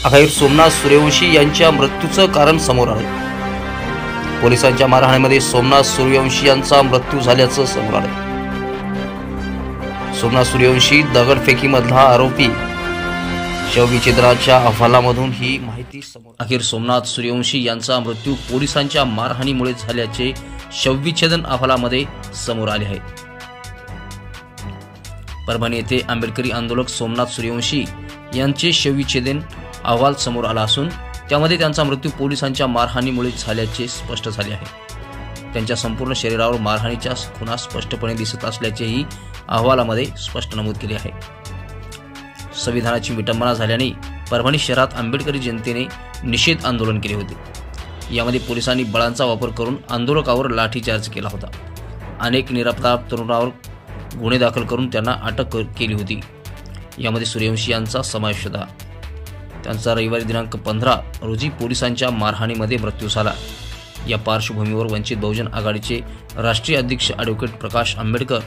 अखेर सोमनाथ सूर्यवंशी यांच्या मृत्यूचं कारण समोर आलं। पोलिसांच्या मारहाणीमध्ये सोमनाथ सूर्यवंशी यांचा मृत्यू झाल्याचं समोर आलं। सोमनाथ सूर्यवंशी दगडफेकीमधला आरोपी शवविच्छेदनाच्या अहवालामधून ही माहिती समोर। अखेर सोमनाथ सूर्यवंशी यांचा मृत्यू पोलिसांच्या मारहाणीमुळे झाल्याचे शवविच्छेदन अहवालामध्ये समोर आले आहे। परभणी येथे आंबेडकरी आंदोलक सोमनाथ सूर्यवंशी यांचे शवविच्छेदन अहवाल समोर आला असून त्यामध्ये त्यांचा मृत्यू पोलिसांच्या मारहाणीमुळे झाल्याचे स्पष्ट झाले आहे। त्यांच्या संपूर्ण शरीरावर मारहाणीच्या खुणा स्पष्टपणे दिसत असल्याचेही अहवालामध्ये स्पष्ट नमूद केले आहे। संविधानाची विटंबना झाल्याने परभणी शहरात आंबेडकरी जनतेने निषेध आंदोलन केले होते। यामध्ये पोलिसांनी बळांचा वापर करून आंदोलकांवर लाठीचार्ज केला होता। अनेक निरपराध तरुणांवर गुन्हे दाखल करून त्यांना अटक केली होती। यामध्ये सूर्यवंशी यांचा समावेश होता। त्यांचा रविवारी दिनांक 15 रोजी पोलिसांच्या मारहाणीमध्ये मृत्यू झाला। या पार्श्वभूमीवर वंचित बहुजन आघाडीचे राष्ट्रीय अध्यक्ष ॲडव्होकेट प्रकाश आंबेडकर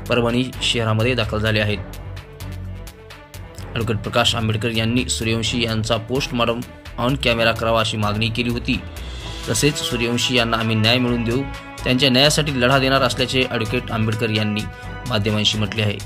परभणी शहरामध्ये दाखल झाले आहेत। ॲडव्होकेट प्रकाश आंबेडकर यांनी सूर्यवंशी यांचा पोस्टमॉर्टम ऑन कॅमेरा करावा अशी मागणी केली होती। तसेच सूर्यवंशी यांना आम्ही न्याय मिळवून देऊ, त्यांच्या न्यायासाठी लढा देणार असल्याचे ॲडव्होकेट आंबेडकर यांनी माध्यमांशी म्हटले आहे।